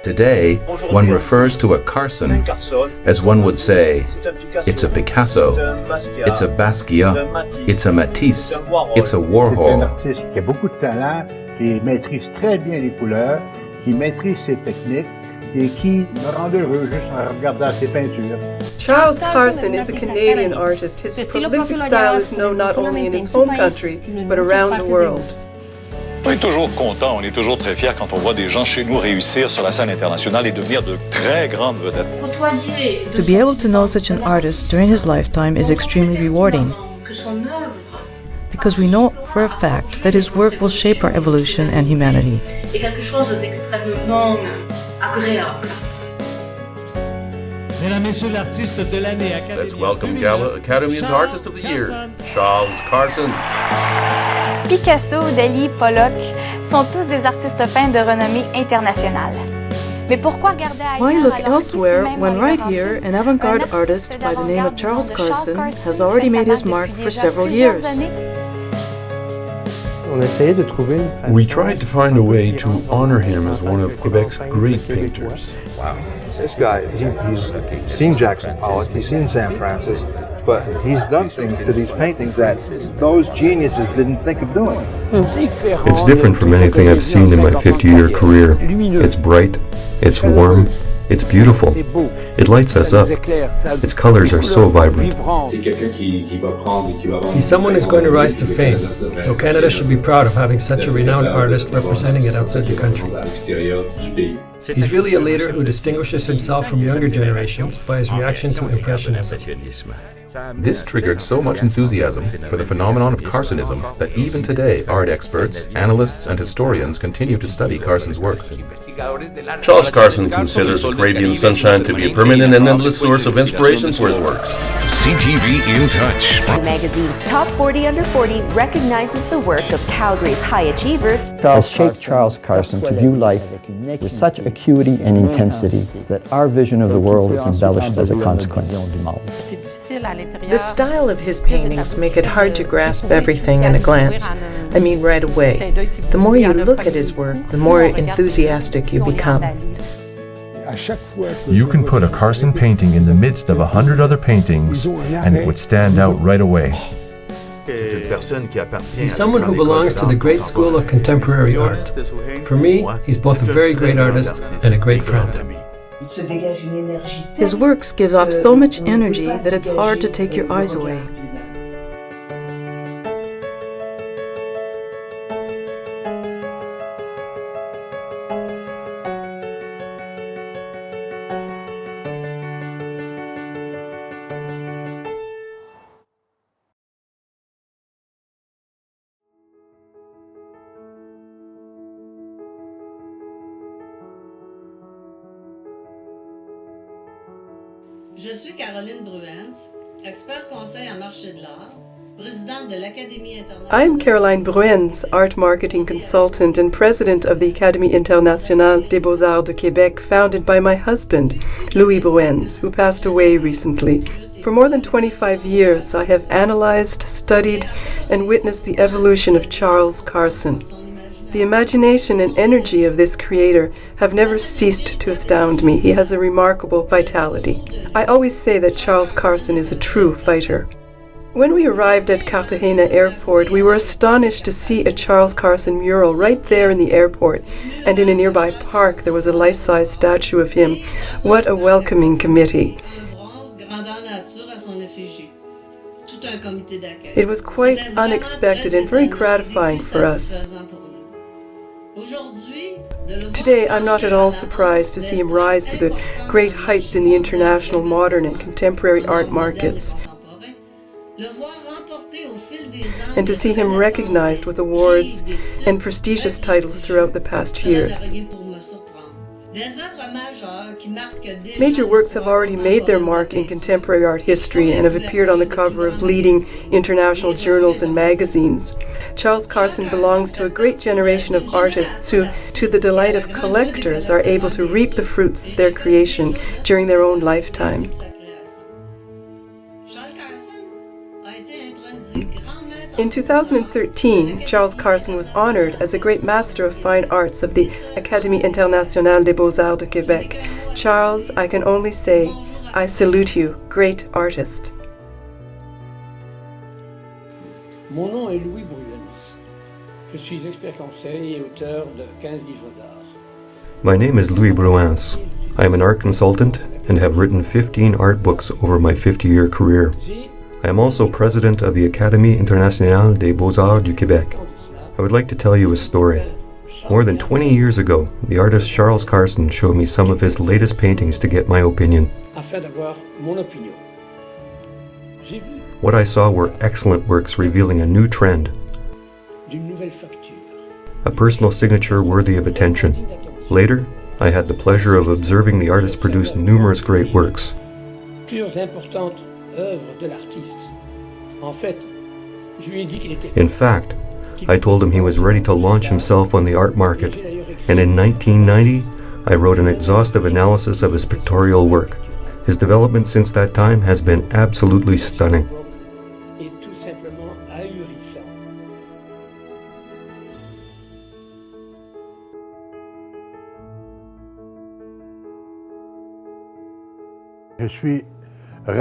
Today, one refers to a Carson as one would say, it's a Picasso, it's a Basquiat, it's a Matisse, it's a Warhol. C'est un artiste qui a beaucoup de talent, qui maîtrise très bien les couleurs, qui maîtrise ses techniques et qui me rend heureux juste en regardant ses peintures. Charles Carson is a Canadian artist. His prolific style is known not only in his home country, but around the world. On est toujours content, on est toujours très fiers quand on voit des gens chez nous réussir sur la scène internationale et devenir de très grandes vedettes. To be able to know such an artist during his lifetime is extremely rewarding, because we know for a fact that his work will shape our evolution and humanity. Let's welcome Gala Academy's Artist of the Year, Charles Carson. Picasso, Dali, Pollock sont tous des artistes peints de renommée internationale. Mais pourquoi regarder ailleurs? Why look elsewhere when right here an avant-garde artist by the name of Charles Carson has already made his mark for several years? We tried to find a way to honor him as one of Quebec's great painters. Wow. This guy, he's seen Jackson Pollock, he's seen Sam Francis, but he's done things to these paintings that those geniuses didn't think of doing. It's different from anything I've seen in my 50-year career. It's bright, it's warm, it's beautiful. It lights us up. Its colors are so vibrant. He's someone who's going to rise to fame, so Canada should be proud of having such a renowned artist representing it outside the country. He's really a leader who distinguishes himself from younger generations by his reaction to Impressionism. This triggered so much enthusiasm for the phenomenon of Carsonism that even today art experts, analysts and historians continue to study Carson's work. Charles Carson considers Arabian sunshine to be a permanent and endless source of inspiration for his works. CTV In Touch. The magazine's Top 40 Under 40 recognizes the work of Calgary's high achievers. Has shaped Charles Carson to view life with such acuity and intensity that our vision of the world is embellished as a consequence. The style of his paintings make it hard to grasp everything in a glance. I mean right away. The more you look at his work, the more enthusiastic you become. You can put a Carson painting in the midst of 100 other paintings and it would stand out right away. He's someone who belongs to the great school of contemporary art. For me, he's both a very great artist and a great friend. His works give off so much energy that it's hard to take your eyes away. Je suis Caroline Bruens, expert conseil en marché de l'art, présidente de l'Académie internationale. I am Caroline Bruens, art marketing consultant and president of the Académie internationale des Beaux-Arts de Québec, founded by my husband, Louis Bruens, who passed away recently. For more than 25 years, I have analyzed, studied, and witnessed the evolution of Charles Carson. The imagination and energy of this creator have never ceased to astound me. He has a remarkable vitality. I always say that Charles Carson is a true fighter. When we arrived at Cartagena Airport, we were astonished to see a Charles Carson mural right there in the airport, and in a nearby park there was a life-size statue of him. What a welcoming committee. It was quite unexpected and very gratifying for us. Today, I'm not at all surprised to see him rise to the great heights in the international modern and contemporary art markets, and to see him recognized with awards and prestigious titles throughout the past years. Major works have already made their mark in contemporary art history and have appeared on the cover of leading international journals and magazines. Charles Carson belongs to a great generation of artists who, to the delight of collectors, are able to reap the fruits of their creation during their own lifetime. In 2013, Charles Carson was honored as a Great Master of Fine Arts of the Académie Internationale des Beaux-Arts de Québec. Charles, I can only say, I salute you, great artist. Mon nom est Louis Bruens. Je suis expert conseil et auteur de 15 livres d'art. My name is Louis Bruens. I am an art consultant and have written 15 art books over my 50-year career. I am also president of the Académie Internationale des Beaux-Arts du Québec. I would like to tell you a story. More than 20 years ago, the artist Charles Carson showed me some of his latest paintings to get my opinion. What I saw were excellent works revealing a new trend, a personal signature worthy of attention. Later, I had the pleasure of observing the artist produce numerous great works. In fact, I told him he was ready to launch himself on the art market, and in 1990, I wrote an exhaustive analysis of his pictorial work. His development since that time has been absolutely stunning. I'm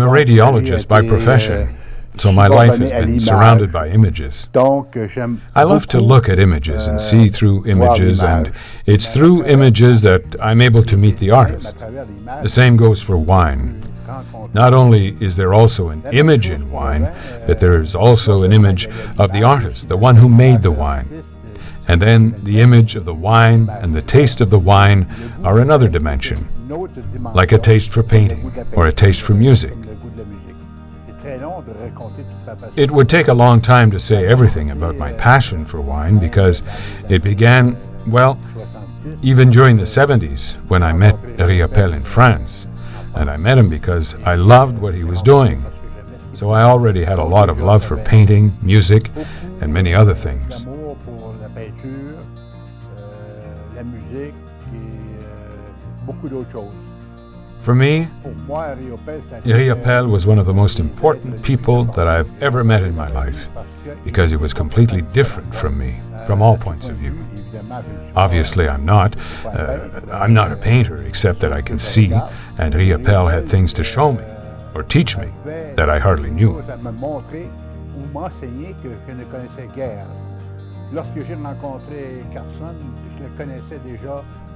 a radiologist by profession, so my life has been surrounded by images. I love to look at images and see through images, and it's through images that I'm able to meet the artist. The same goes for wine. Not only is there also an image in wine, but there is also an image of the artist, the one who made the wine. And then the image of the wine and the taste of the wine are another dimension, like a taste for painting or a taste for music. It would take a long time to say everything about my passion for wine because it began, well, even during the 70s when I met Riopelle in France. And I met him because I loved what he was doing. So I already had a lot of love for painting, music, and many other things. For me, Riopelle was one of the most important people that I've ever met in my life because he was completely different from me, from all points of view. Obviously, I'm not a painter, except that I can see, and Riopelle had things to show me or teach me that I hardly knew.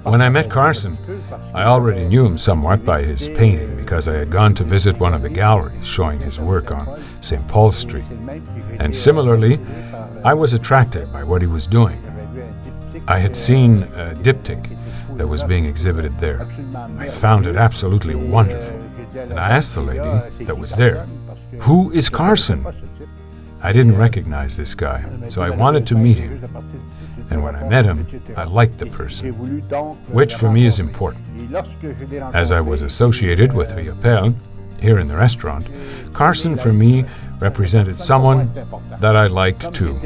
When I met Carson, I already knew him somewhat by his painting because I had gone to visit one of the galleries showing his work on St. Paul Street. And similarly, I was attracted by what he was doing. I had seen a diptych that was being exhibited there. I found it absolutely wonderful. And I asked the lady that was there, "Who is Carson?" I didn't recognize this guy, so I wanted to meet him. And when I met him, I liked the person, which for me is important. As I was associated with Riopelle here in the restaurant, Carson for me represented someone that I liked too.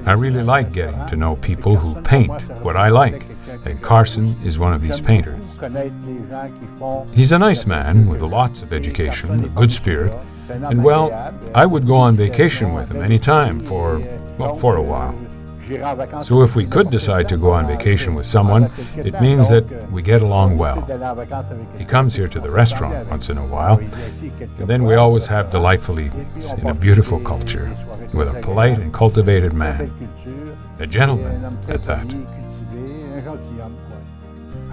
I really like getting to know people who paint what I like, and Carson is one of these painters. He's a nice man with lots of education, a good spirit, and well, I would go on vacation with him any time for a while. So if we could decide to go on vacation with someone, it means that we get along well. He comes here to the restaurant once in a while, and then we always have delightful evenings in a beautiful culture with a polite and cultivated man, a gentleman at that.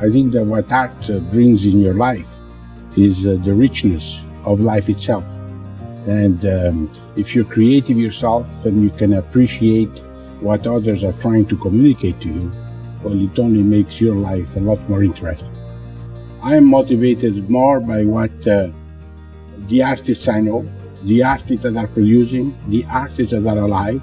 I think that what art brings in your life is the richness of life itself. And if you're creative yourself and you can appreciate what others are trying to communicate to you, well, it only makes your life a lot more interesting. I am motivated more by what the artists I know, the artists that are producing, the artists that are alive,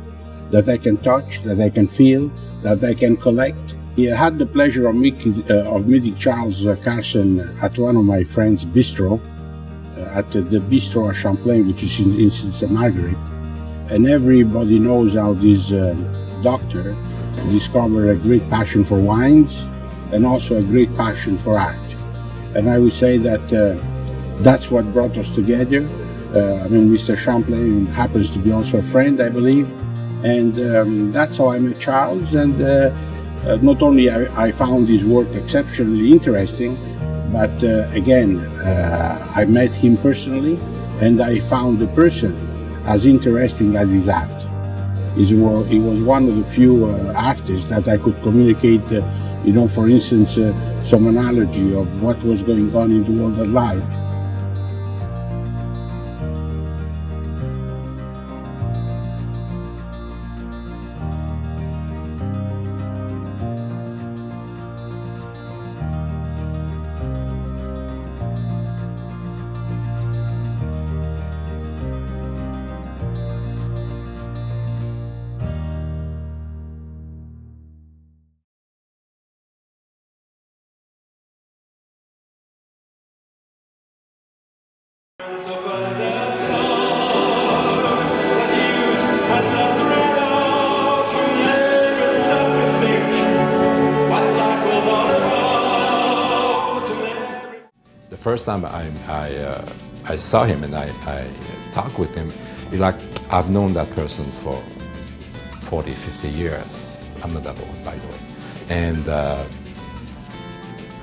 that I can touch, that I can feel, that I can collect. I had the pleasure of meeting Charles Carson at one of my friends' bistro, at the bistro at Champlain, which is in St. Margaret. And everybody knows how this doctor discovered a great passion for wines and also a great passion for art. And I would say that that's what brought us together. Mr. Champlain happens to be also a friend, I believe. And that's how I met Charles. And not only I found his work exceptionally interesting, but again, I met him personally, and I found the person as interesting as his art. He was one of the few artists that I could communicate, for instance, some analogy of what was going on in the world at large. The first time I saw him and I talked with him, I've known that person for 40, 50 years. I'm not that old, by the way. And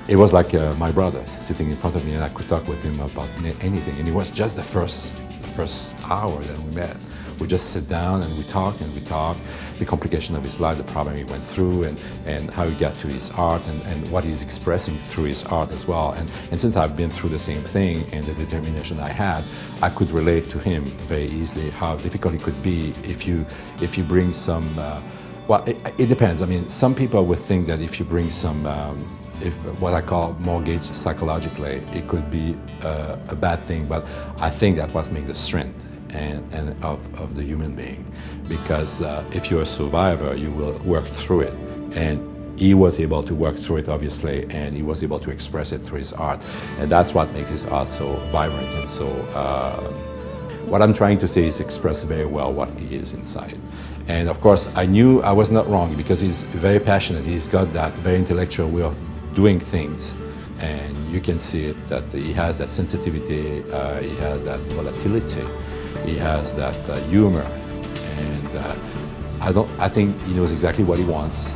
it was like my brother sitting in front of me, and I could talk with him about anything. And it was just the first hour that we met. We just sit down and we talk, the complication of his life, the problem he went through, and how he got to his art, and what he's expressing through his art as well. And since I've been through the same thing and the determination I had, I could relate to him very easily how difficult it could be if you bring some, well, it depends. I mean, some people would think that if you bring some, what I call mortgage psychologically, it could be a bad thing, but I think that's what makes the strength and of the human being, because if you're a survivor, you will work through it, and he was able to work through it, obviously, and he was able to express it through his art, and that's what makes his art so vibrant and so what I'm trying to say is express very well what he is inside. And of course I knew I was not wrong, because he's very passionate, he's got that very intellectual way of doing things, and you can see it that he has that sensitivity, he has that volatility, he has that humor, and I think he knows exactly what he wants,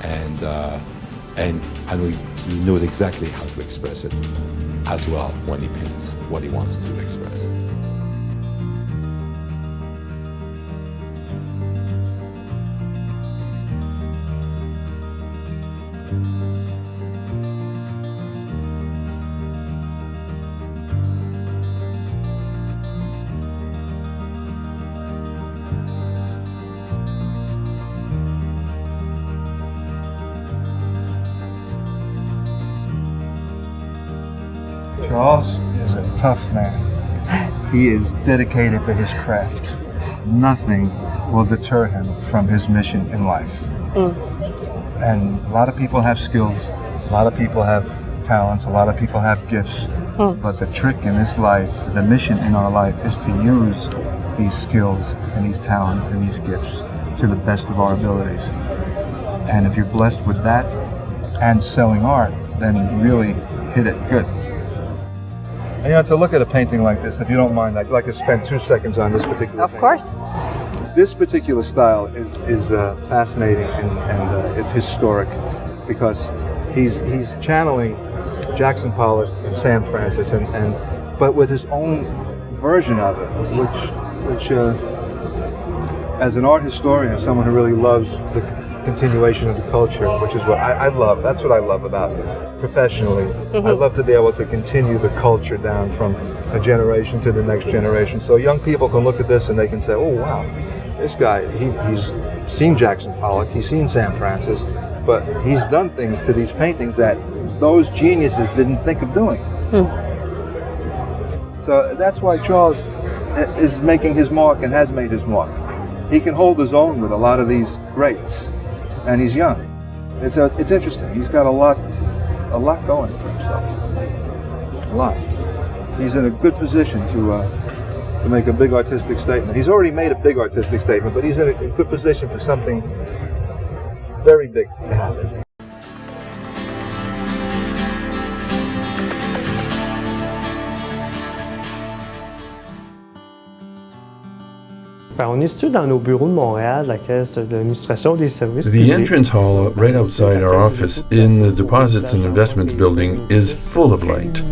and I know he knows exactly how to express it as well when he paints what he wants to express. Charles is a tough man. He is dedicated to his craft. Nothing will deter him from his mission in life. And a lot of people have skills, a lot of people have talents, a lot of people have gifts, but the trick in this life, the mission in our life, is to use these skills and these talents and these gifts to the best of our abilities. And if you're blessed with that and selling art, then you really hit it good. And to look at a painting like this, if you don't mind, I'd like to spend 2 seconds on this particular painting. Of course. This particular style is fascinating, and it's historic, because he's channeling Jackson Pollock and Sam Francis, but with his own version of it, which as an art historian, someone who really loves the continuation of the culture, which is what I love. That's what I love about it professionally. I love to be able to continue the culture down from a generation to the next generation. So young people can look at this and they can say, oh wow, this guy, he's seen Jackson Pollock, he's seen Sam Francis, but he's done things to these paintings that those geniuses didn't think of doing. So that's why Charles is making his mark and has made his mark. He can hold his own with a lot of these greats, and he's young. It's interesting. He's got a lot going for himself. A lot. He's in a good position to make a big artistic statement. He's already made a big artistic statement, but he's in a good position for something very big to happen. On est situé dans nos bureaux de Montréal, la caisse d'administration des services The publics. entrance hall right outside our office in the Deposits and Investments building is full of light,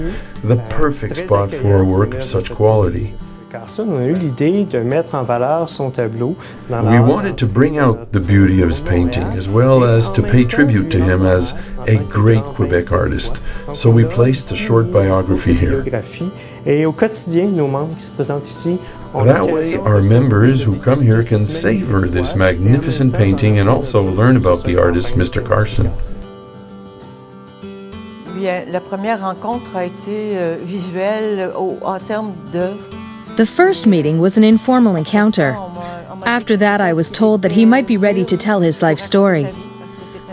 the perfect spot for a work of such quality. Carson a eu l'idée de mettre en valeur son tableau dans We wanted to bring out the beauty of his painting as well as to pay tribute to him as a great Quebec artist, so we placed a short biography here. Et au quotidien, nos membres qui se présentent ici ont That way, our members who come here can savor this magnificent painting and also learn about the artist, Mr. Carson. Bien, la première rencontre a été visuelle en termes d'œuvres. The first meeting was an informal encounter. After that, I was told that he might be ready to tell his life story.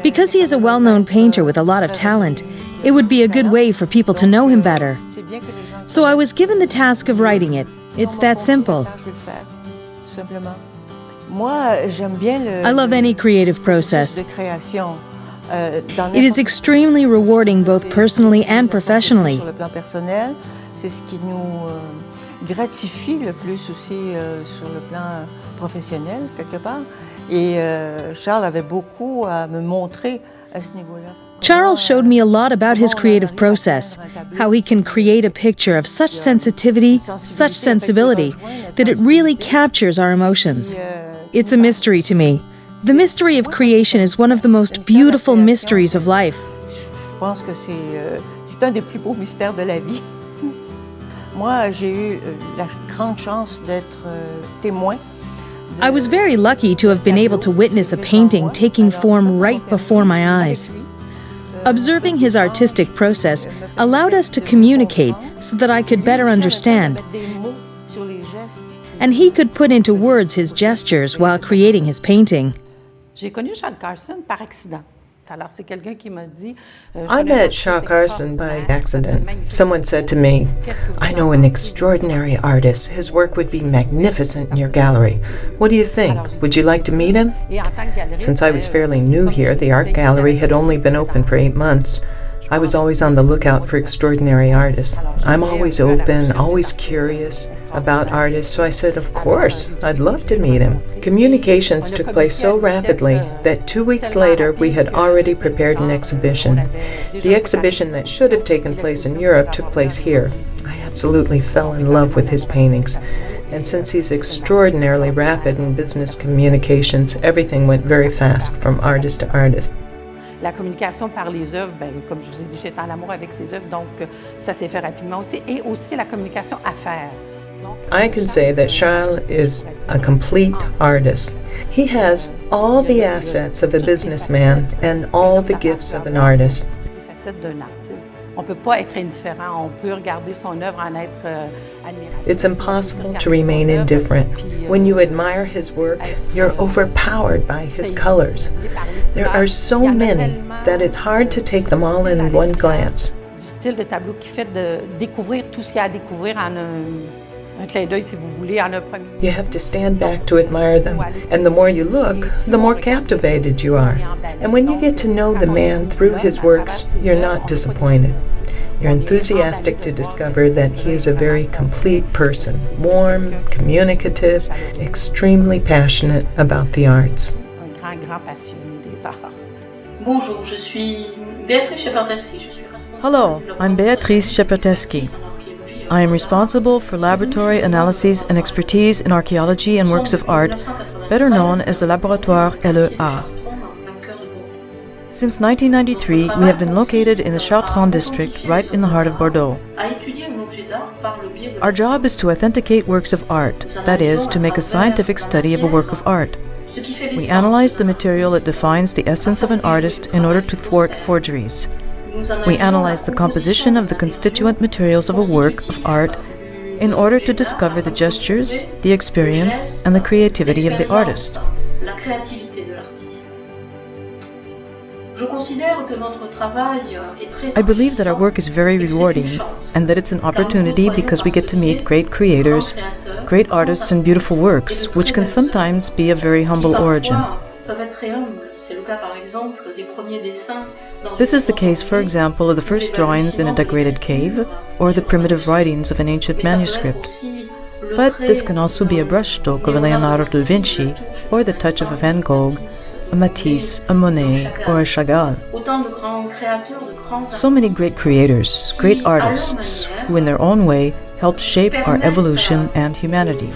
Because he is a well-known painter with a lot of talent, it would be a good way for people to know him better. So I was given the task of writing it. It's that simple. I love any creative process. It is extremely rewarding both personally and professionally. C'est ce qui nous gratifie le plus aussi sur le plan professionnel, quelque part. Et Charles avait beaucoup à me montrer à ce niveau-là. Charles showed me a lot about his creative process, how he can create a picture of such sensitivity, such sensibility, that it really captures our emotions. It's a mystery to me. The mystery of creation is one of the most beautiful mysteries of life. Je pense que c'est un des plus beaux mystères de la vie. Moi, j'ai eu la grande chance d'être témoin. I was very lucky to have been able to witness a painting taking form right before my eyes. Observing his artistic process allowed us to communicate so that I could better understand. And he could put into words his gestures while creating his painting. J'ai connu Charles Carson par accident. Alors, c'est quelqu'un qui m'a dit, I met Charles Carson by accident. Someone said to me, I know an extraordinary artist. His work would be magnificent in your gallery. What do you think? Would you like to meet him? Since I was fairly new here, the art gallery had only been open for 8 months. I was always on the lookout for extraordinary artists. I'm always open, always curious about artists, so I said, of course, I'd love to meet him. Communications took place so rapidly that 2 weeks later we had already prepared an exhibition. The exhibition that should have taken place in Europe took place here. I absolutely fell in love with his paintings. And since he's extraordinarily rapid in business communications, everything went very fast from artist to artist. La communication par les œuvres, comme je vous ai dit, j'étais en amour avec ses œuvres, donc ça s'est fait rapidement aussi. Et aussi la communication à faire. I can say that Charles is a complete artist. He has all the assets of a businessman and all the gifts of an artist. On peut pas être indifférent. On peut regarder son œuvre en être admiratif. It's impossible to remain indifferent. When you admire his work, you're overpowered by his colors. There are so many that it's hard to take them all in one glance. Du style de tableau qui fait de découvrir tout ce qu'il y a à découvrir en un clin d'œil, si vous voulez, en un premier. You have to stand back to admire them, and the more you look, the more captivated you are. And when you get to know the man through his works, you're not disappointed. You're enthusiastic to discover that he is a very complete person, warm, communicative, extremely passionate about the arts. Un grand passionné des arts. Bonjour, je suis Béatrice Sheperteski. Hello, I'm Beatrice Sheperteski. I am responsible for laboratory analyses and expertise in archaeology and works of art, better known as the Laboratoire LEA. Since 1993, we have been located in the Chartrons district, right in the heart of Bordeaux. Our job is to authenticate works of art, that is, to make a scientific study of a work of art. We analyze the material that defines the essence of an artist in order to thwart forgeries. We analyze the composition of the constituent materials of a work of art in order to discover the gestures, the experience, and the creativity of the artist. I believe that our work is very rewarding and that it's an opportunity because we get to meet great creators, great artists and beautiful works, which can sometimes be of very humble origin. This is the case, for example, of the first drawings in a decorated cave or the primitive writings of an ancient manuscript. But this can also be a brushstroke of a Leonardo da Vinci, or the touch of a Van Gogh, a Matisse, a Monet, or a Chagall. So many great creators, great artists, who in their own way helped shape our evolution and humanity.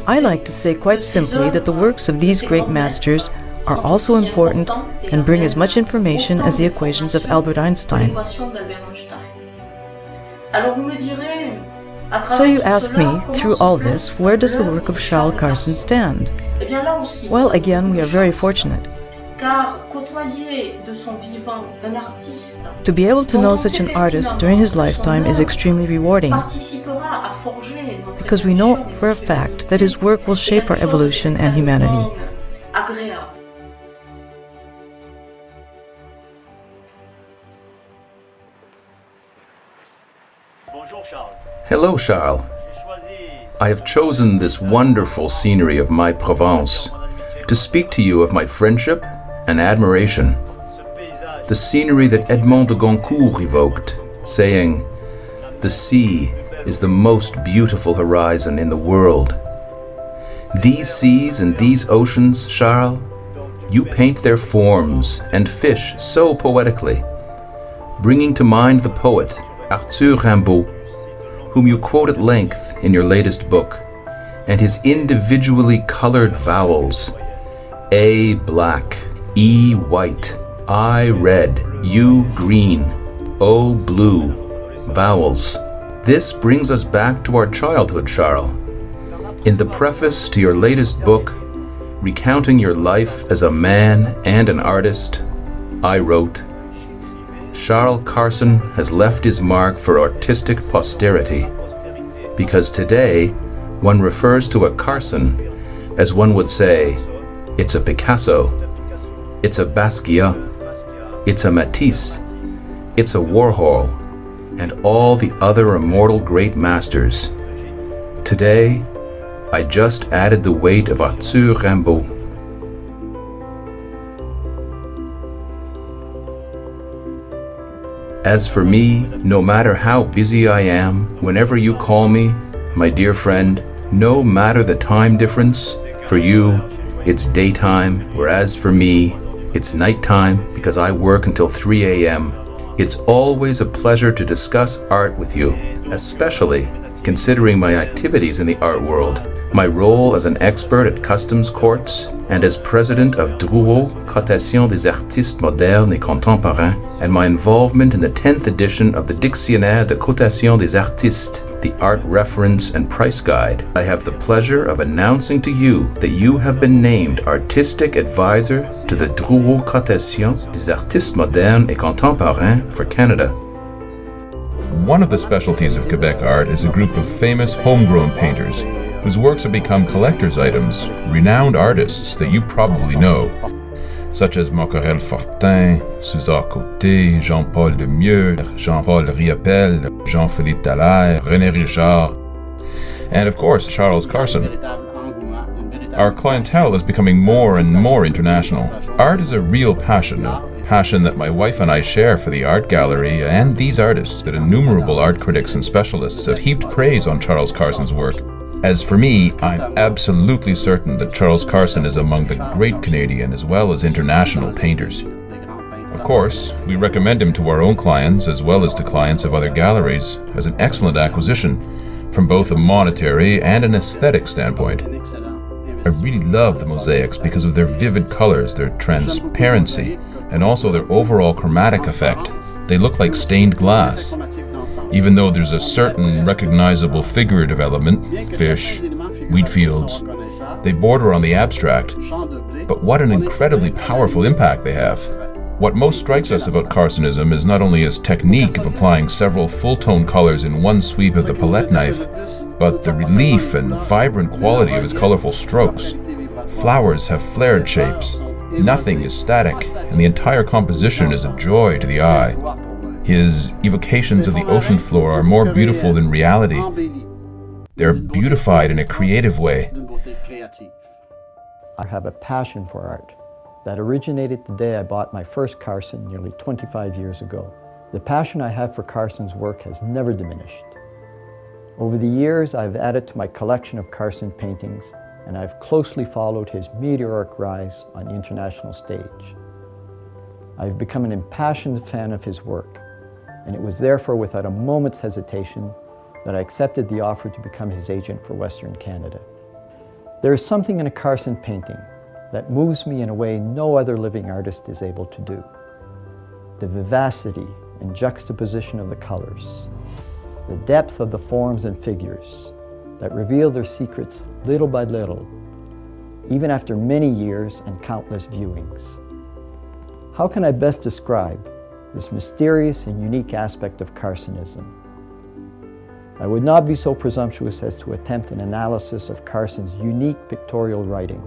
I like to say quite simply that the works of these great masters are also important and bring as much information as the equations of Albert Einstein. So you ask me, through all this, where does the work of Charles Carson stand? Well, again, we are very fortunate. To be able to know such an artist during his lifetime is extremely rewarding, because we know for a fact that his work will shape our evolution and humanity. Hello, Charles. I have chosen this wonderful scenery of my Provence to speak to you of my friendship and admiration. The scenery that Edmond de Goncourt evoked, saying, "The sea is the most beautiful horizon in the world." These seas and these oceans, Charles, you paint their forms and fish so poetically, bringing to mind the poet Arthur Rimbaud, whom you quote at length in your latest book, and his individually colored vowels, A black, E white, I red, U green, O blue, vowels. This brings us back to our childhood, Charles. In the preface to your latest book, recounting your life as a man and an artist, I wrote, "Charles Carson has left his mark for artistic posterity, because today one refers to a Carson as one would say, it's a Picasso, it's a Basquiat, it's a Matisse, it's a Warhol, and all the other immortal great masters. Today, I just added the weight of Arthur Rimbaud." As for me, no matter how busy I am, whenever you call me, my dear friend, no matter the time difference, for you, it's daytime, whereas for me, it's nighttime because I work until 3 a.m. It's always a pleasure to discuss art with you, especially considering my activities in the art world, my role as an expert at customs courts, and as president of Drouot, Cotation des Artistes Modernes et Contemporains, and my involvement in the 10th edition of the Dictionnaire de Cotation des Artistes, the art reference and price guide. I have the pleasure of announcing to you that you have been named Artistic Advisor to the Drouot Cotation des Artistes Modernes et Contemporains for Canada. One of the specialties of Quebec art is a group of famous homegrown painters whose works have become collector's items, renowned artists that you probably know, such as Montreal Fortin, Suzanne Côté, Jean-Paul Lemieux, Jean-Paul Riopel, Jean-Philippe Dallaire, René Richard, and of course Charles Carson. Our clientele is becoming more and more international. Art is a real passion, a passion that my wife and I share for the art gallery and these artists that innumerable art critics and specialists have heaped praise on Charles Carson's work. As for me, I'm absolutely certain that Charles Carson is among the great Canadian as well as international painters. Of course, we recommend him to our own clients as well as to clients of other galleries as an excellent acquisition from both a monetary and an aesthetic standpoint. I really love the mosaics because of their vivid colors, their transparency, and also their overall chromatic effect. They look like stained glass. Even though there's a certain recognizable figurative element, fish, wheat fields, they border on the abstract. But what an incredibly powerful impact they have. What most strikes us about Carsonism is not only his technique of applying several full-tone colors in one sweep of the palette knife, but the relief and vibrant quality of his colorful strokes. Flowers have flared shapes. Nothing is static, and the entire composition is a joy to the eye. His evocations of the ocean floor are more beautiful than reality. They're beautified in a creative way. I have a passion for art that originated the day I bought my first Carson nearly 25 years ago. The passion I have for Carson's work has never diminished. Over the years, I've added to my collection of Carson paintings, and I've closely followed his meteoric rise on the international stage. I've become an impassioned fan of his work, and it was therefore without a moment's hesitation that I accepted the offer to become his agent for Western Canada. There is something in a Carson painting that moves me in a way no other living artist is able to do. The vivacity and juxtaposition of the colors, the depth of the forms and figures that reveal their secrets little by little, even after many years and countless viewings. How can I best describe this mysterious and unique aspect of Carsonism? I would not be so presumptuous as to attempt an analysis of Carson's unique pictorial writing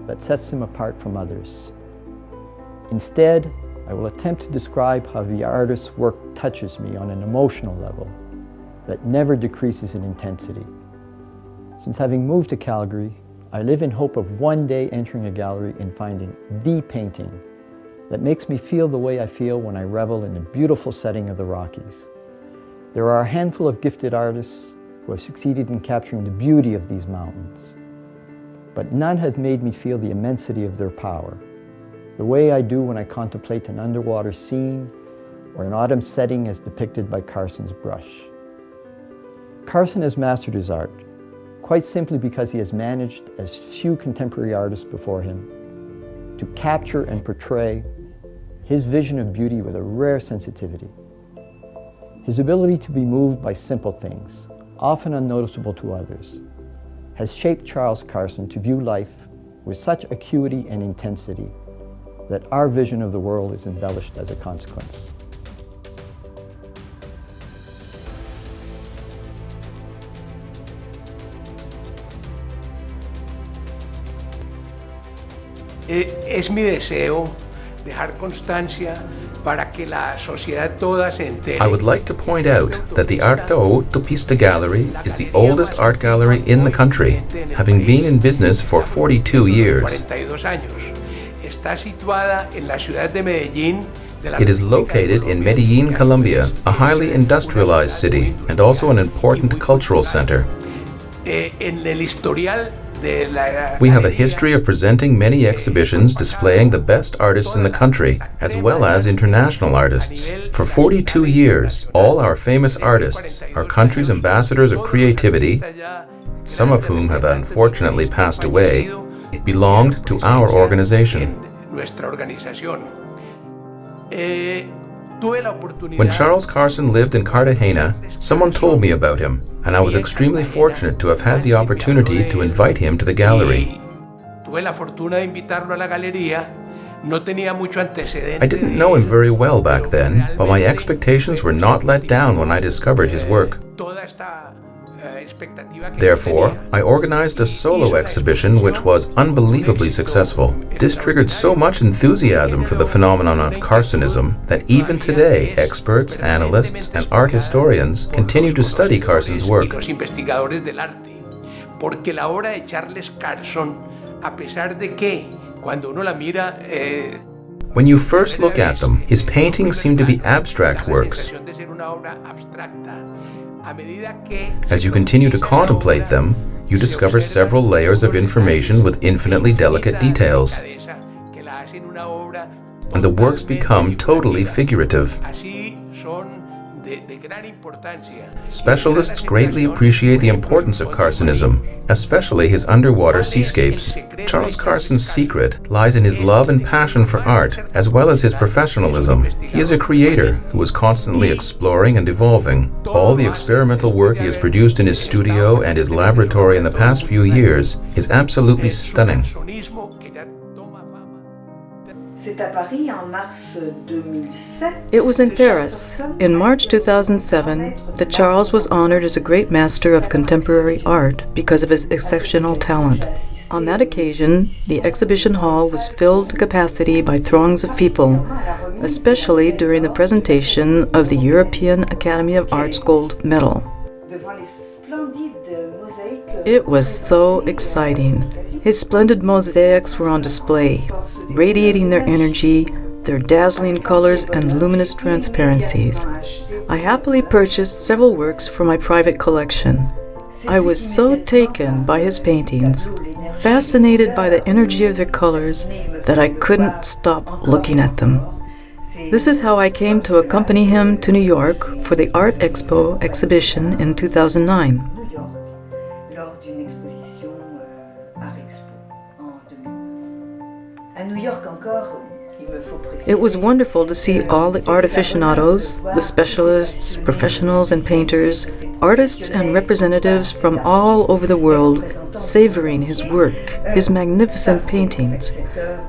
that sets him apart from others. Instead, I will attempt to describe how the artist's work touches me on an emotional level that never decreases in intensity. Since having moved to Calgary, I live in hope of one day entering a gallery and finding the painting that makes me feel the way I feel when I revel in the beautiful setting of the Rockies. There are a handful of gifted artists who have succeeded in capturing the beauty of these mountains, but none have made me feel the immensity of their power, the way I do when I contemplate an underwater scene or an autumn setting as depicted by Carson's brush. Carson has mastered his art, quite simply because he has managed, as few contemporary artists before him, to capture and portray his vision of beauty with a rare sensitivity. His ability to be moved by simple things, often unnoticeable to others, has shaped Charles Carson to view life with such acuity and intensity that our vision of the world is embellished as a consequence. Es mi deseo dejar constancia para que la sociedad toda se entere. I would like to point out that the Arseneau de Piste Gallery is the oldest art gallery in the country, having been in business for 42 years. Está situada en la ciudad de Medellín. It is located in Medellín, Colombia, a highly industrialized city and also an important cultural center. En el historial We have a history of presenting many exhibitions displaying the best artists in the country, as well as international artists. For 42 years, all our famous artists, our country's ambassadors of creativity, some of whom have unfortunately passed away, belonged to our organization. When Charles Carson lived in Cartagena, someone told me about him, and I was extremely fortunate to have had the opportunity to invite him to the gallery. I didn't know him very well back then, but my expectations were not let down when I discovered his work. Therefore, I organized a solo exhibition which was unbelievably successful. This triggered so much enthusiasm for the phenomenon of Carsonism that even today, experts, analysts, and art historians continue to study Carson's work. When you first look at them, his paintings seem to be abstract works. As you continue to contemplate them, you discover several layers of information with infinitely delicate details, and the works become totally figurative. Specialists greatly appreciate the importance of Carsonism, especially his underwater seascapes. Charles Carson's secret lies in his love and passion for art, as well as his professionalism. He is a creator who is constantly exploring and evolving. All the experimental work he has produced in his studio and his laboratory in the past few years is absolutely stunning. It was in Paris, in March 2007, that Charles was honored as a great master of contemporary art because of his exceptional talent. On that occasion, the exhibition hall was filled to capacity by throngs of people, especially during the presentation of the European Academy of Arts Gold Medal. It was so exciting. His splendid mosaics were on display, radiating their energy, their dazzling colors and luminous transparencies. I happily purchased several works for my private collection. I was so taken by his paintings, fascinated by the energy of their colors, that I couldn't stop looking at them. This is how I came to accompany him to New York for the Art Expo exhibition in 2009. It was wonderful to see all the art aficionados, the specialists, professionals and painters, artists and representatives from all over the world savoring his work, his magnificent paintings.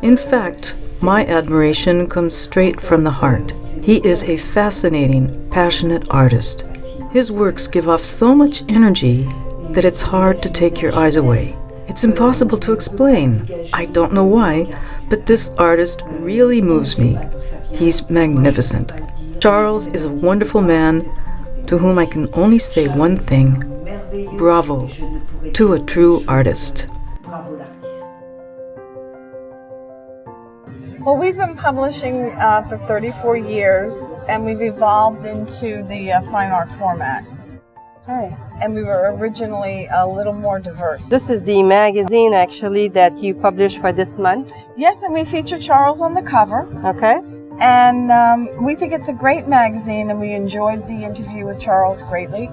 In fact, my admiration comes straight from the heart. He is a fascinating, passionate artist. His works give off so much energy that it's hard to take your eyes away. It's impossible to explain. I don't know why, but this artist really moves me. He's magnificent. Charles is a wonderful man to whom I can only say one thing: bravo to a true artist. Well, we've been publishing for 34 years, and we've evolved into the fine art format. Hi. And we were originally a little more diverse. This is the magazine, actually, that you published for this month. Yes, and we feature Charles on the cover. Okay. And we think it's a great magazine, and we enjoyed the interview with Charles greatly.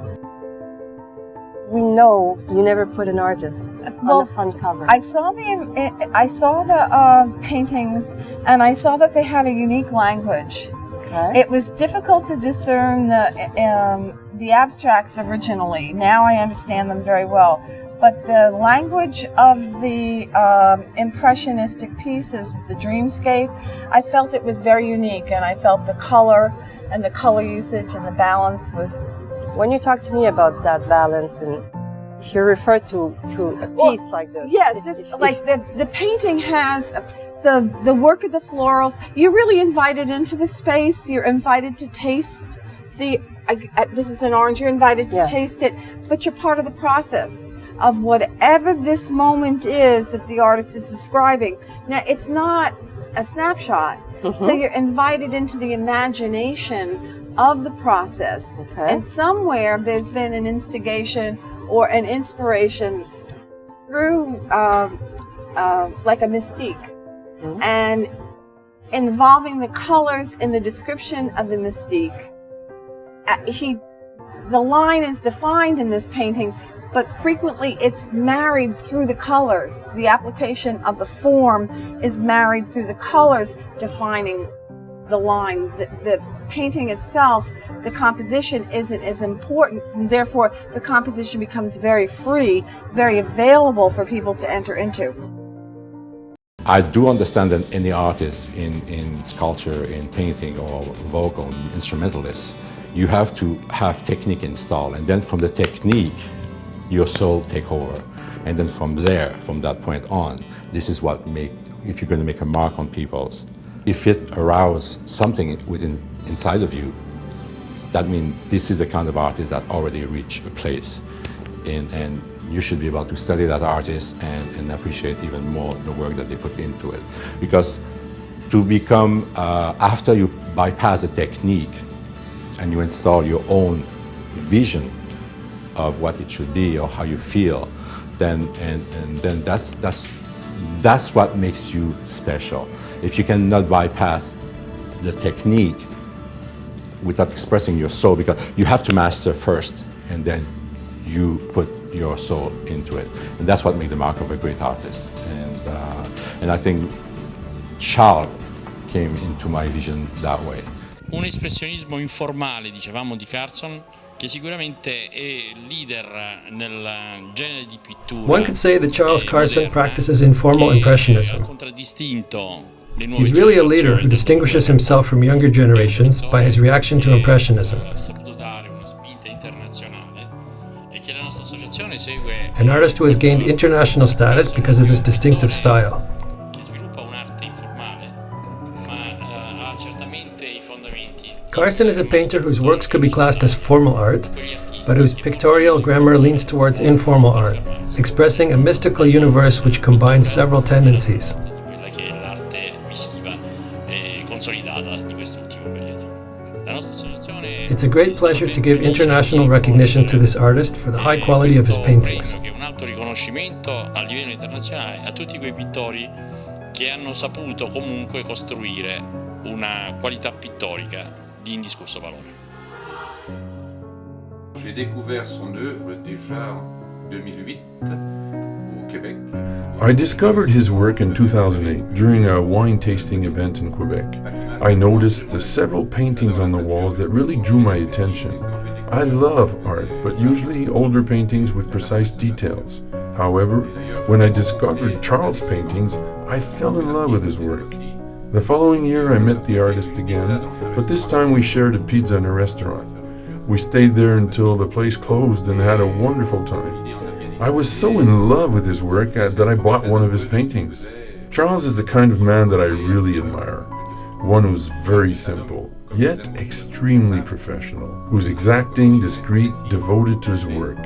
We know you never put an artist on the front cover. I saw the paintings, and I saw that they had a unique language. Okay. It was difficult to discern the abstracts originally. Now I understand them very well. But the language of the impressionistic pieces with the dreamscape, I felt it was very unique, and I felt the color and the color usage and the balance was... When you talk to me about that balance, and if you refer to a piece like this... Yes, the painting has... The work of the florals, you're really invited into the space. You're invited to taste this is an orange, you're invited to taste it, but you're part of the process of whatever this moment is that the artist is describing. Now, it's not a snapshot, so you're invited into the imagination of the process. Okay. And somewhere there's been an instigation or an inspiration through like a mystique. And involving the colors in the description of the mystique. The line is defined in this painting, but frequently it's married through the colors. The application of the form is married through the colors defining the line. The painting itself, the composition isn't as important, and therefore the composition becomes very free, very available for people to enter into. I do understand that any artist in sculpture, in painting, or vocal, instrumentalist, you have to have technique installed, and then from the technique, your soul take over. And then from there, from that point on, this is what if you're going to make a mark on people's, if it arouses something inside of you, that means this is the kind of artist that already reached a place. And you should be able to study that artist and appreciate even more the work that they put into it. Because to become, after you bypass the technique and you install your own vision of what it should be or how you feel, then that's what makes you special. If you cannot bypass the technique without expressing your soul, because you have to master first and then you put your soul into it. And that's what makes the mark of a great artist. And I think Charles came into my vision that way. Un espressionismo informale, dicevamo, di Carson, che sicuramente è leader nel genere di pittura. One could say that Charles Carson practices informal impressionism. He's really a leader who distinguishes himself from younger generations by his reaction to impressionism. An artist who has gained international status because of his distinctive style. Carson is a painter whose works could be classed as formal art, but whose pictorial grammar leans towards informal art, expressing a mystical universe which combines several tendencies. It's a great pleasure to give international recognition to this artist for the high quality of his paintings. Un alto riconoscimento a livello internazionale a tutti quei pittori che hanno saputo comunque costruire una qualità pittorica di indiscusso valore. J'ai découvert son œuvre déjà en 2008 au Québec. I discovered his work in 2008 during a wine tasting event in Quebec. I noticed the several paintings on the walls that really drew my attention. I love art, but usually older paintings with precise details. However, when I discovered Charles' paintings, I fell in love with his work. The following year I met the artist again, but this time we shared a pizza in a restaurant. We stayed there until the place closed and had a wonderful time. I was so in love with his work that I bought one of his paintings. Charles is the kind of man that I really admire. One who's very simple, yet extremely professional, who's exacting, discreet, devoted to his work.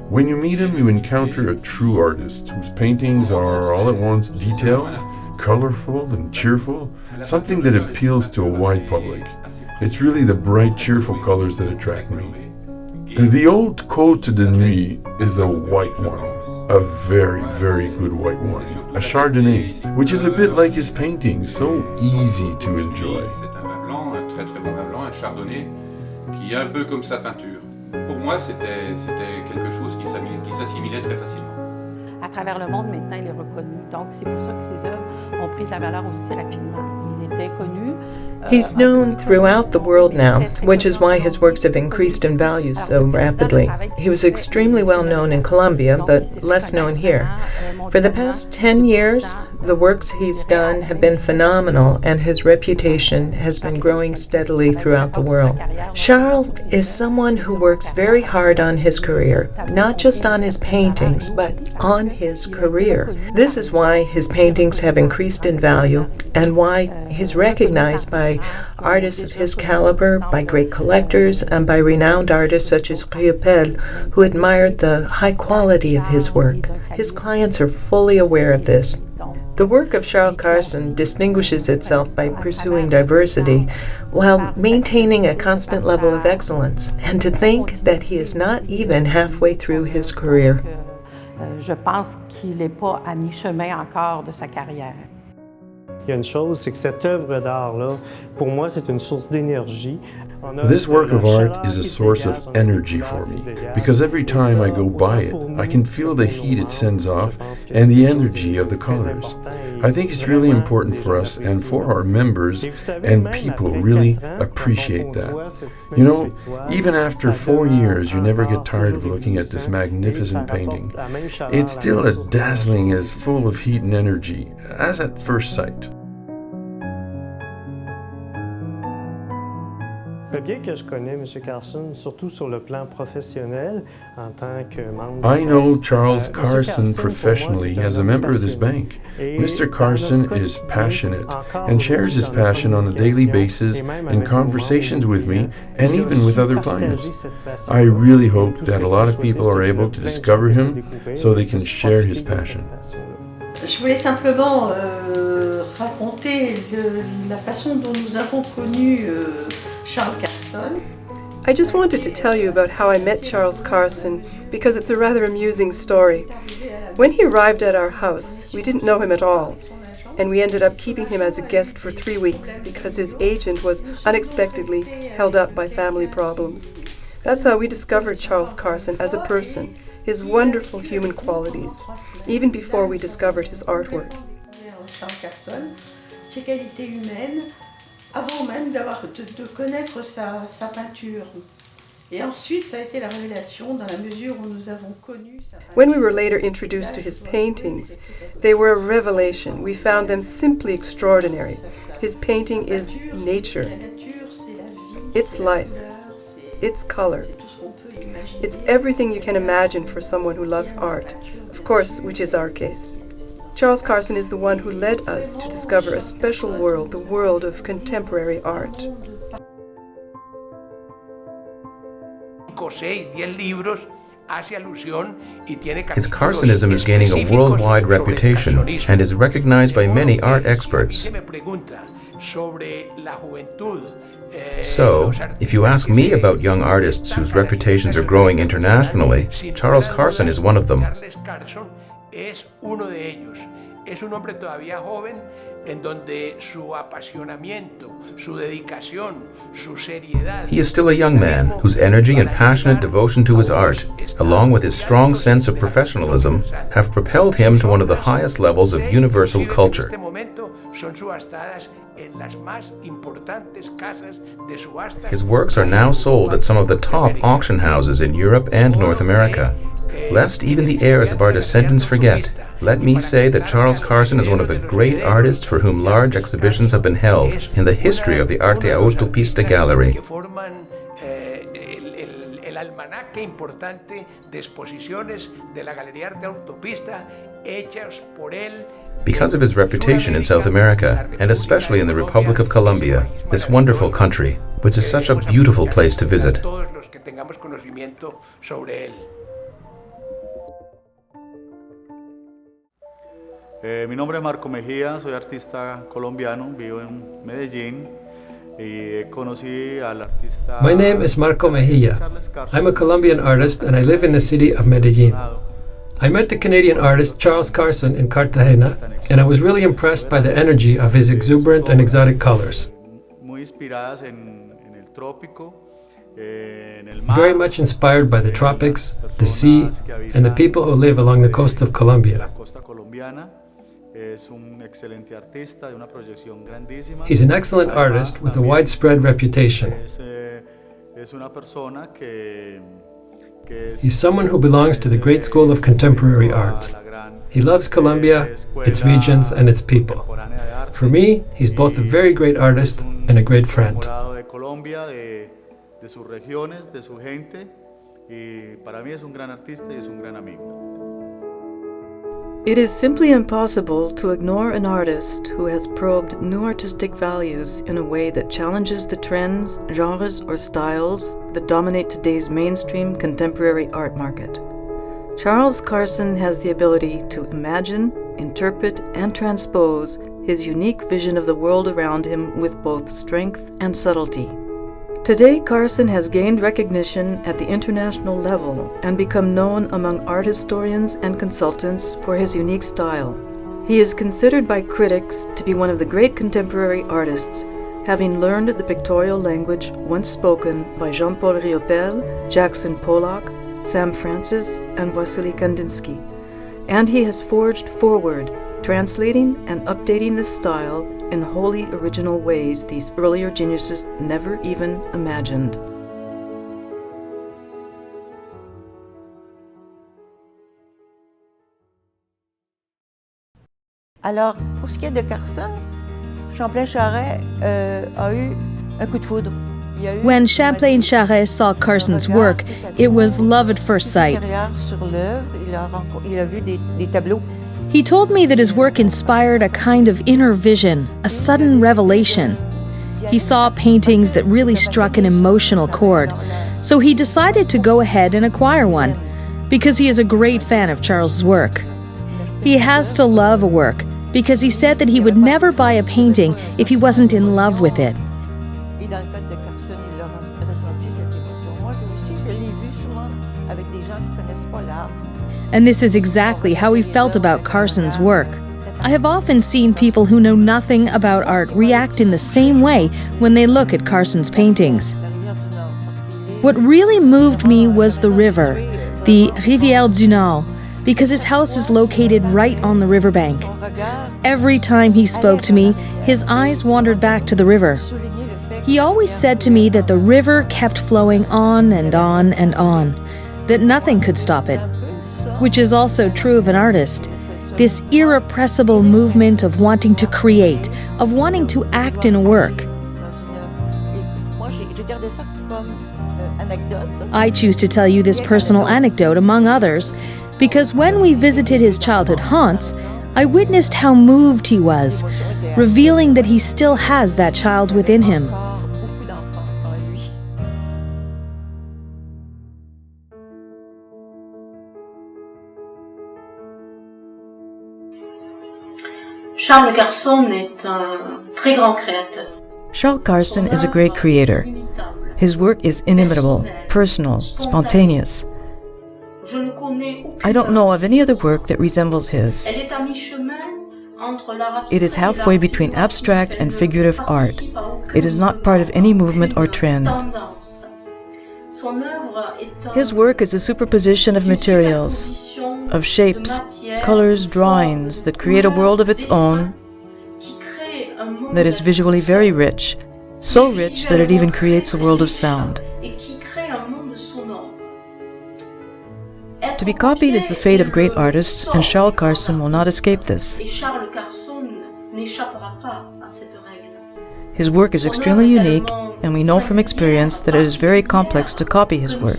When you meet him, you encounter a true artist whose paintings are all at once detailed, colorful, and cheerful, something that appeals to a wide public. It's really the bright, cheerful colors that attract me. The old Côte de Nuit is a white wine, a very, very good white wine, a Chardonnay, which is a bit like his paintings, so easy to enjoy. C'est un vin blanc, un très très bon vin blanc, un chardonnay, qui est un peu comme sa peinture. Pour moi, c'était quelque chose qui s'assimilait très facilement. À travers le monde, maintenant, il est reconnu. Donc, c'est pour ça que ses œuvres ont pris de la valeur aussi rapidement. Il était connu. He's known throughout the world now, which is why his works have increased in value so rapidly. He was extremely well known in Colombia, but less known here. For the past 10 years, the works he's done have been phenomenal, and his reputation has been growing steadily throughout the world. Charles is someone who works very hard on his career, not just on his paintings, but on his career. This is why his paintings have increased in value, and why he's recognized by artists of his caliber, by great collectors, and by renowned artists such as Riopel, who admired the high quality of his work. His clients are fully aware of this. The work of Charles Carson distinguishes itself by pursuing diversity while maintaining a constant level of excellence, and to think that he is not even halfway through his career. Je pense qu'il n'est pas à mi-chemin encore de sa carrière. Il y a une chose, c'est que cette œuvre d'art-là, pour moi, c'est une source d'énergie. This work of art is a source of energy for me, because every time I go by it, I can feel the heat it sends off and the energy of the colors. I think it's really important for us and for our members, and people really appreciate that. You know, even after 4 years, you never get tired of looking at this magnificent painting. It's still as dazzling, as full of heat and energy, as at first sight. Bien que je connais M. Carson, surtout sur le plan professionnel, en tant que membre. I know Charles Carson professionally as a member of this bank. Mr. Carson is passionate and shares his passion on a daily basis in conversations with me and even with other clients. I really hope that a lot of people are able to discover him so they can share his passion. Je voulais simplement raconter la façon dont nous avons connu Charles Carson. I just wanted to tell you about how I met Charles Carson, because it's a rather amusing story. When he arrived at our house, we didn't know him at all, and we ended up keeping him as a guest for 3 weeks because his agent was unexpectedly held up by family problems. That's how we discovered Charles Carson as a person, his wonderful human qualities, even before we discovered his artwork. Charles Carson, ses qualités humaines, avant même de connaître sa peinture. Et ensuite, ça a été la révélation dans la mesure où nous avons connu sa peinture. When we were later introduced to his paintings, they were a revelation. We found them simply extraordinary. His painting is nature. It's life. It's color. It's everything you can imagine for someone who loves art, of course, which is our case. Charles Carson is the one who led us to discover a special world, the world of contemporary art. His Carsonism is gaining a worldwide reputation and is recognized by many art experts. So, if you ask me about young artists whose reputations are growing internationally, Charles Carson is one of them. Es uno de ellos. Es un hombre todavía joven en donde su apasionamiento, su dedicación, su seriedad. He is still a young man whose energy and passionate devotion to his art, along with his strong sense of professionalism, have propelled him to one of the highest levels of universal culture. His works are now sold at some of the top auction houses in Europe and North America. Lest even the heirs of our descendants forget, let me say that Charles Carson is one of the great artists for whom large exhibitions have been held in the history of the Arte Autopista Gallery. Almanaque importante de exposiciones de la Galería Arte Autopista hechas por él. Because of his reputation in South America, and especially in the Republic of Colombia, this wonderful country, which is such a beautiful place to visit. Todos los que tengamos conocimiento sobre él. Mi nombre es Marco Mejía, soy artista colombiano, vivo en Medellín. My name is Marco Mejia. I'm a Colombian artist and I live in the city of Medellin. I met the Canadian artist Charles Carson in Cartagena and I was really impressed by the energy of his exuberant and exotic colors. Very much inspired by the tropics, the sea, and the people who live along the coast of Colombia. He's an excellent artist with a widespread reputation. He's someone who belongs to the great school of contemporary art. He loves Colombia, its regions, and its people. For me, he's both a very great artist and a great friend. It is simply impossible to ignore an artist who has probed new artistic values in a way that challenges the trends, genres, or styles that dominate today's mainstream contemporary art market. Charles Carson has the ability to imagine, interpret, and transpose his unique vision of the world around him with both strength and subtlety. Today, Carson has gained recognition at the international level and become known among art historians and consultants for his unique style. He is considered by critics to be one of the great contemporary artists, having learned the pictorial language once spoken by Jean-Paul Riopelle, Jackson Pollock, Sam Francis, and Wassily Kandinsky. And he has forged forward, translating and updating this style in wholly original ways these earlier geniuses never even imagined. Alors, pour ce qui est de Carson, Champlain-Charest a eu un coup de foudre. When Champlain Charest saw Carson's work, it was love at first sight. He told me that his work inspired a kind of inner vision, a sudden revelation. He saw paintings that really struck an emotional chord, so he decided to go ahead and acquire one, because he is a great fan of Charles's work. He has to love a work, because he said that he would never buy a painting if he wasn't in love with it. And this is exactly how he felt about Carson's work. I have often seen people who know nothing about art react in the same way when they look at Carson's paintings. What really moved me was the river, the Rivière du Nord, because his house is located right on the riverbank. Every time he spoke to me, his eyes wandered back to the river. He always said to me that the river kept flowing on and on and on, that nothing could stop it. Which is also true of an artist. This irrepressible movement of wanting to create, of wanting to act in a work. I choose to tell you this personal anecdote, among others, because when we visited his childhood haunts, I witnessed how moved he was, revealing that he still has that child within him. Charles Carson est un très grand créateur. Charles Carson is a great creator. His work is inimitable, personal, spontaneous. I don't know of any other work that resembles his. It is halfway between abstract and figurative art. It is not part of any movement or trend. His work is a superposition of materials, of shapes, colors, drawings that create a world of its own that is visually very rich, so rich that it even creates a world of sound. To be copied is the fate of great artists, and Charles Carson will not escape this. His work is extremely unique, and we know from experience that it is very complex to copy his work.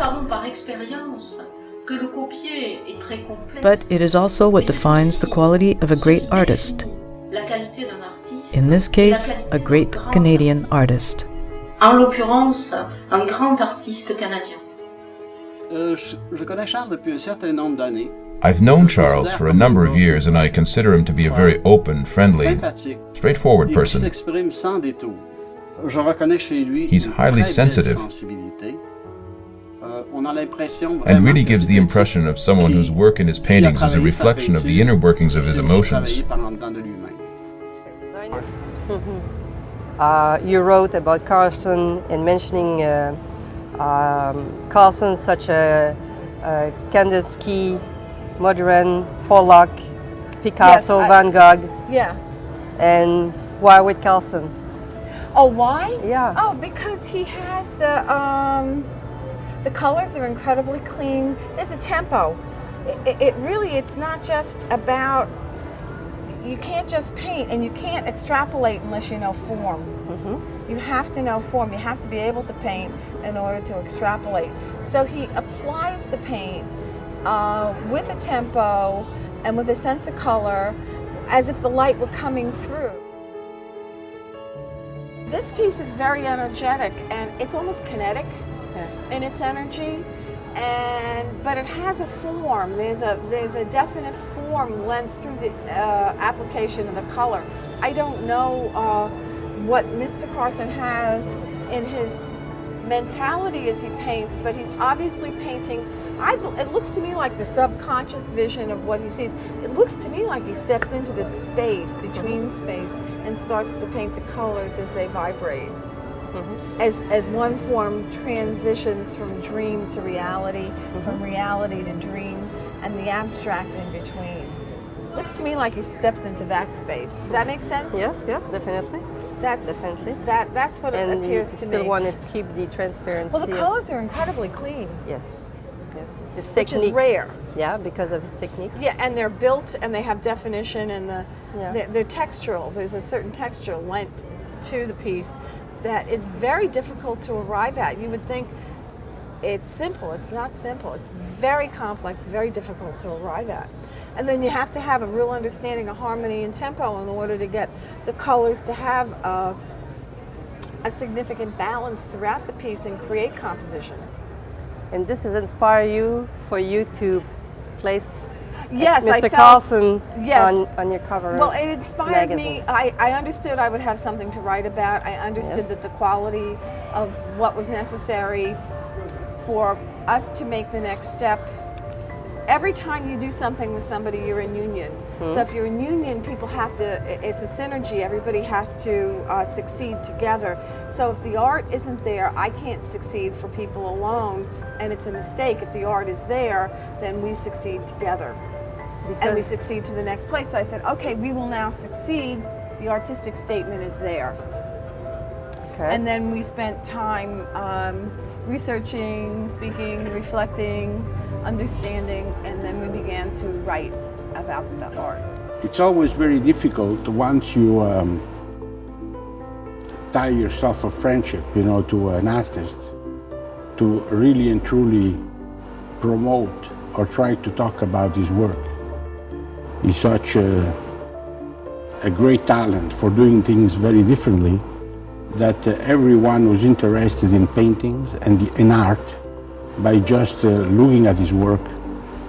But it is also what defines the quality of a great artist. In this case, a great Canadian artist. En l'occurrence, un grand artiste canadien. Je connais Charles depuis un certain nombre d'années. I've known Charles for a number of years, and I consider him to be a very open, friendly, straightforward person. He's highly sensitive and really gives the impression of someone whose work in his paintings is a reflection of the inner workings of his emotions. You wrote about Carson and mentioning Carson such a Kandinsky, Modern, Pollock, Picasso, Yes, Van Gogh. Yeah. And why with Carson? Oh, why? Yeah. Oh, because he has the colors are incredibly clean. There's a tempo. It really, it's not just about, you can't just paint and you can't extrapolate unless you know form. You have to know form. You have to be able to paint in order to extrapolate. So he applies the paint with a tempo and with a sense of color as if the light were coming through. This piece is very energetic and it's almost kinetic in its energy, but it has a form. There's a definite form lent through the application of the color. I don't know what Mr. Carson has in his mentality as he paints, but he's obviously painting. It looks to me like the subconscious vision of what he sees. It looks to me like he steps into this space, between space, and starts to paint the colors as they vibrate. As one form transitions from dream to reality, from reality to dream, and the abstract in between. Looks to me like he steps into that space. Does that make sense? Yes, yes, definitely. Definitely. That's what it appears to me. And you still wanted to keep the transparency. Well, the colors are incredibly clean. Yes, yes. His Which technique. is rare. Yeah, because of his technique. Yeah, and they're built and they have definition and they're textural. There's a certain texture lent to the piece that is very difficult to arrive at. You would think it's simple. It's not simple. It's very complex, very difficult to arrive at. And then you have to have a real understanding of harmony and tempo in order to get the colors to have a significant balance throughout the piece and create composition. And this has inspired you for you to place Mr. Carson on your cover. Well, it inspired magazine. me. I understood I would have something to write about. I understood that the quality of what was necessary for us to make the next step. Every time you do something with somebody, you're in union. So if you're in union, people have to, it's a synergy. Everybody has to succeed together. So if the art isn't there, I can't succeed for people alone, and it's a mistake. If the art is there, then we succeed together. And we succeed to the next place. So I said, okay, we will now succeed. The artistic statement is there. Okay. And then we spent time researching, speaking, reflecting, understanding, and then we began to write about the art. It's always very difficult once you tie yourself a friendship, to an artist, to really and truly promote or try to talk about his work. He's such a great talent for doing things very differently that everyone who's interested in paintings and in art, by just looking at his work,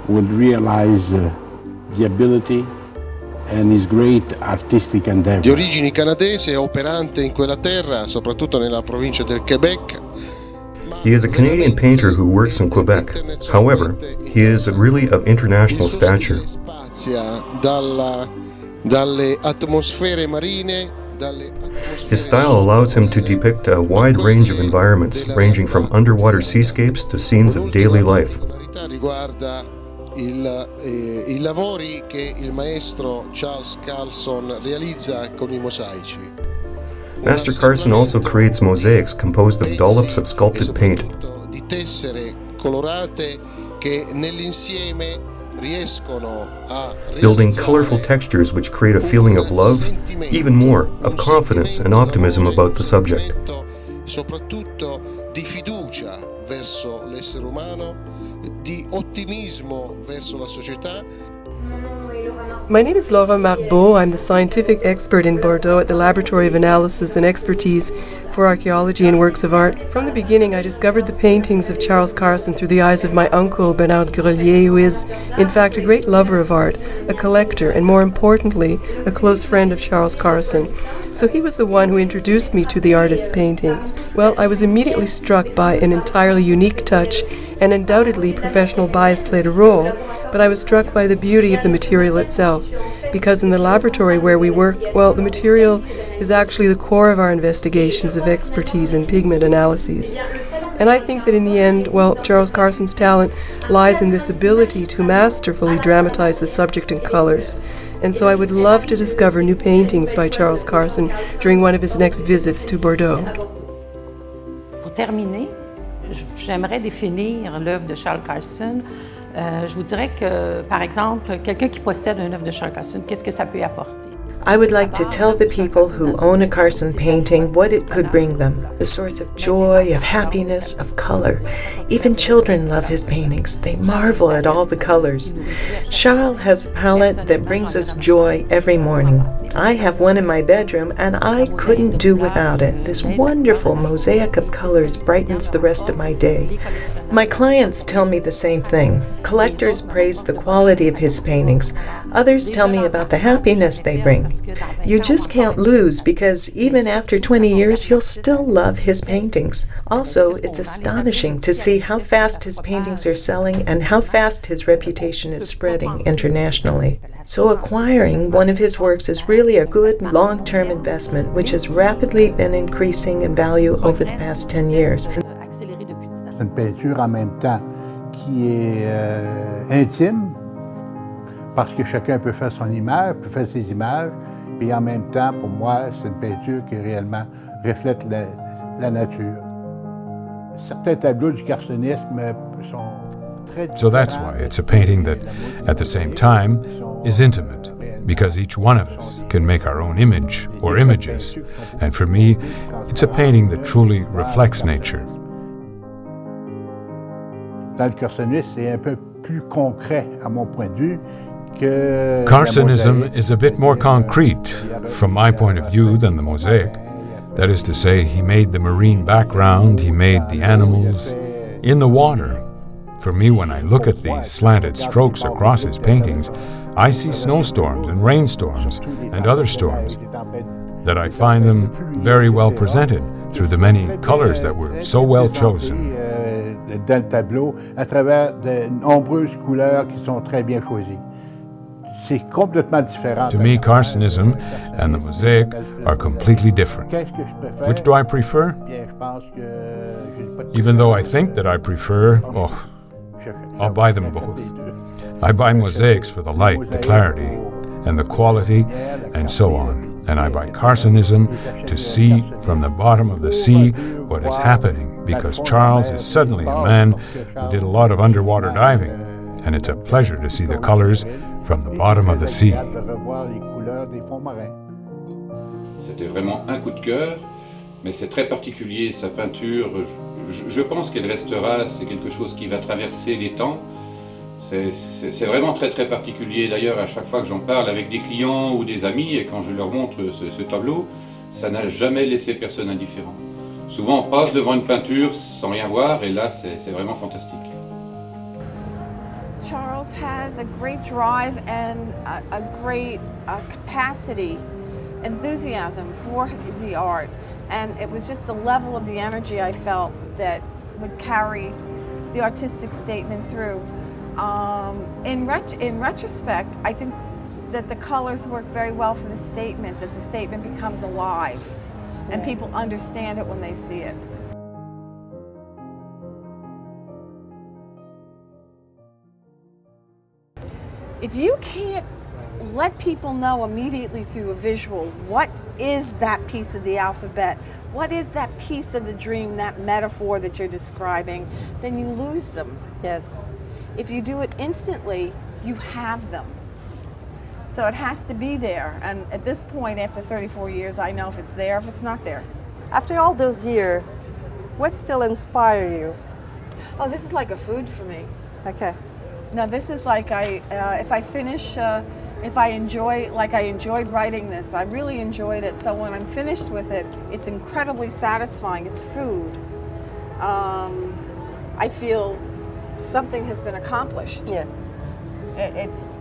will realize the ability and his great artistic endeavor. Di origini canadese, operante in quella terra, soprattutto nella provincia del Quebec. He is a Canadian painter who works in Quebec. However, he is really of international stature. Dalle atmosfere marine. His style allows him to depict a wide range of environments, ranging from underwater seascapes to scenes of daily life. Riguarda i lavori che il maestro Charles Carson realizza con I mosaici. Master Carson also creates mosaics composed of dollops of sculpted paint. Di tessere colorate che nell'insieme riescono a building colorful textures which create a feeling of love, even more, of confidence and optimism about the subject. Soprattutto di fiducia verso l'essere umano, di ottimismo verso la società. My name is Laura Marbeau. I'm the scientific expert in Bordeaux at the Laboratory of Analysis and Expertise for Archaeology and Works of Art. From the beginning, I discovered the paintings of Charles Carson through the eyes of my uncle, Bernard Grelier, who is, in fact, a great lover of art, a collector, and more importantly, a close friend of Charles Carson. So he was the one who introduced me to the artist's paintings. Well, I was immediately struck by an entirely unique touch, and undoubtedly professional bias played a role, but I was struck by the beauty of the material itself, because in the laboratory where we work, well, the material is actually the core of our investigations of expertise in pigment analyses. And I think that in the end, well, Charles Carson's talent lies in this ability to masterfully dramatize the subject in colors. And so I would love to discover new paintings by Charles Carson during one of his next visits to Bordeaux. Pour terminer, j'aimerais définir l'œuvre de Charles Carson. Je vous dirais que, par exemple, quelqu'un qui possède une œuvre de Charles Carson, qu'est-ce que ça peut apporter? I would like to tell the people who own a Carson painting what it could bring them. The source of joy, of happiness, of color. Even children love his paintings. They marvel at all the colors. Charles has a palette that brings us joy every morning. I have one in my bedroom and I couldn't do without it. This wonderful mosaic of colors brightens the rest of my day. My clients tell me the same thing. Collectors praise the quality of his paintings. Others tell me about the happiness they bring. You just can't lose because even after 20 years, you'll still love his paintings. Also, it's astonishing to see how fast his paintings are selling and how fast his reputation is spreading internationally. So acquiring one of his works is really a good long-term investment which has rapidly been increasing in value over the past 10 years. C'est une peinture en même temps qui est intime, parce que chacun peut faire son image, peut faire ses images, puis en même temps, pour moi, c'est une peinture qui réellement reflète la nature. Certains tableaux du carsonisme sont très différents. So that's why it's a painting that, at the same time, is intimate, because each one of us can make our own image or images, and for me, it's a painting that truly reflects nature. Dans le carsonisme, c'est un peu plus concret, à mon point de vue, que Carsonism is a bit more concrete, from my point of view, than the mosaic. That is to say, he made the marine background, he made the animals in the water. For me, when I look at these slanted strokes across his paintings, I see snowstorms and rainstorms and other storms, that I find them very well presented through the many colors that were so well chosen. Dans le tableau, à travers de nombreuses couleurs qui sont très bien choisies. C'est complètement différent. To me, Carsonism and the mosaic are completely different. Which do I prefer? Even though I think that I prefer, I'll buy them both. I buy mosaics for the light, the clarity, and the quality, and so on. And I buy Carsonism to see from the bottom of the sea what is happening, because Charles is suddenly a man who did a lot of underwater diving, and it's a pleasure to see the colors from the bottom of the sea. C'était vraiment un coup de cœur, mais c'est très particulier sa peinture. Je pense qu'elle restera, c'est quelque chose qui va traverser les temps. C'est vraiment très très particulier. D'ailleurs, à chaque fois que j'en parle avec des clients ou des amis, et quand je leur montre ce tableau, ça n'a jamais laissé personne indifférent. Souvent, on passe devant une peinture sans rien voir, et là, c'est vraiment fantastique. Charles has a great drive and a great capacity, enthusiasm for the art, and it was just the level of the energy I felt that would carry the artistic statement through. In retrospect, I think that the colors work very well for the statement, that the statement becomes alive, and people understand it when they see it. If you can't let people know immediately through a visual what is that piece of the alphabet, what is that piece of the dream, that metaphor that you're describing, then you lose them. Yes. If you do it instantly, you have them. So it has to be there. And at this point, after 34 years, I know if it's there, if it's not there. After all those years, what still inspires you? Oh, this is like a food for me. Okay. No, this is like if I finish, if I enjoy, like I enjoyed writing this, I really enjoyed it. So when I'm finished with it, it's incredibly satisfying. It's food. I feel something has been accomplished. Yes. It's.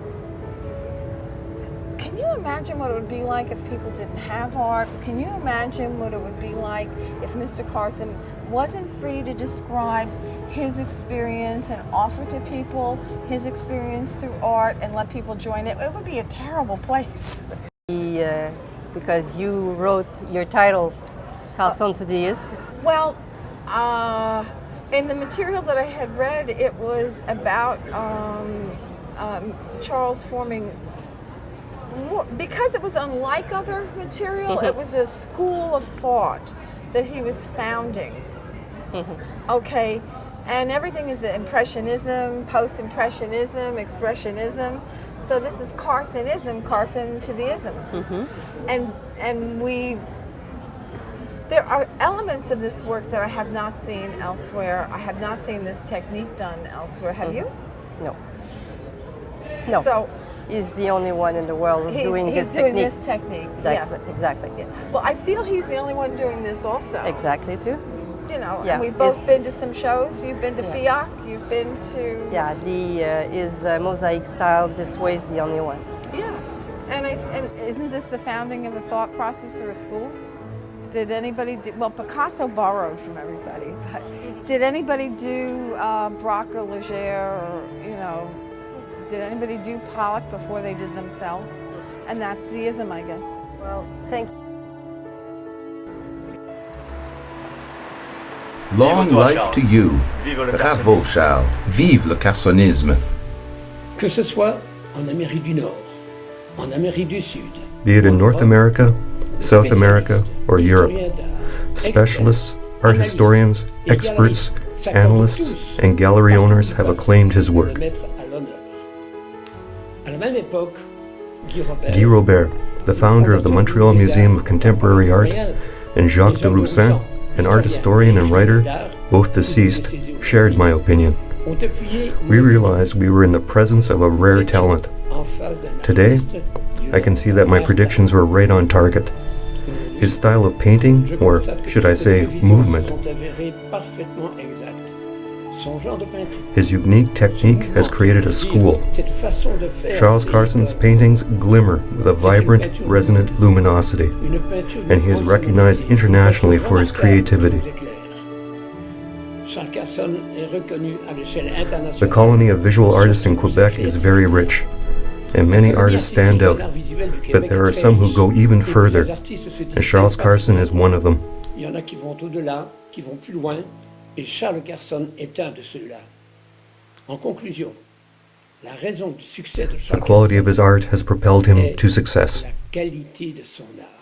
Can you imagine what it would be like if people didn't have art? Can you imagine what it would be like if Mr. Carson wasn't free to describe his experience and offer to people his experience through art and let people join it? It would be a terrible place. Because you wrote your title, Carson to the Is. Well, in the material that I had read, it was about Charles forming. Because it was unlike other material, it was a school of thought that he was founding. Okay, and everything is Impressionism, Post-Impressionism, Expressionism. So this is Carsonism, Carson to the ism. And there are elements of this work that I have not seen elsewhere. I have not seen this technique done elsewhere. Have you? No. No. So. He's the only one in the world who's doing this technique. He's doing this technique, yes. Exactly. Yeah. Well, I feel he's the only one doing this also. Exactly, too. You know, yeah. And we've both been to some shows. You've been to BEAUX, you've been to... Yeah, his mosaic style, this way is the only one. Yeah. And isn't this the founding of a thought process or a school? Did anybody do... Well, Picasso borrowed from everybody, but did anybody do Braque or Leger or, you know... Did anybody do Pollock before they did themselves? And that's the ism, I guess. Well, thank you. Long life to you. Bravo, Charles. Vive le Carsonisme. Que ce soit en Amérique du Nord, en Amérique du Sud. Be it in North America, South America, or Europe, specialists, art historians, experts, analysts, and gallery owners have acclaimed his work. Guy Robert, the founder of the Montreal Museum of Contemporary Art, and Jacques de Roussin, an art historian and writer, both deceased, shared my opinion. We realized we were in the presence of a rare talent. Today, I can see that my predictions were right on target. His style of painting, or should I say movement, his unique technique has created a school. Charles Carson's paintings glimmer with a vibrant, resonant luminosity, and he is recognized internationally for his creativity. The colony of visual artists in Quebec is very rich, and many artists stand out, but there are some who go even further, and Charles Carson is one of them. Et Charles Carson est un de ceux-là. En conclusion, la raison du succès de Charles The quality of his art has propelled him to success. La qualité de son art.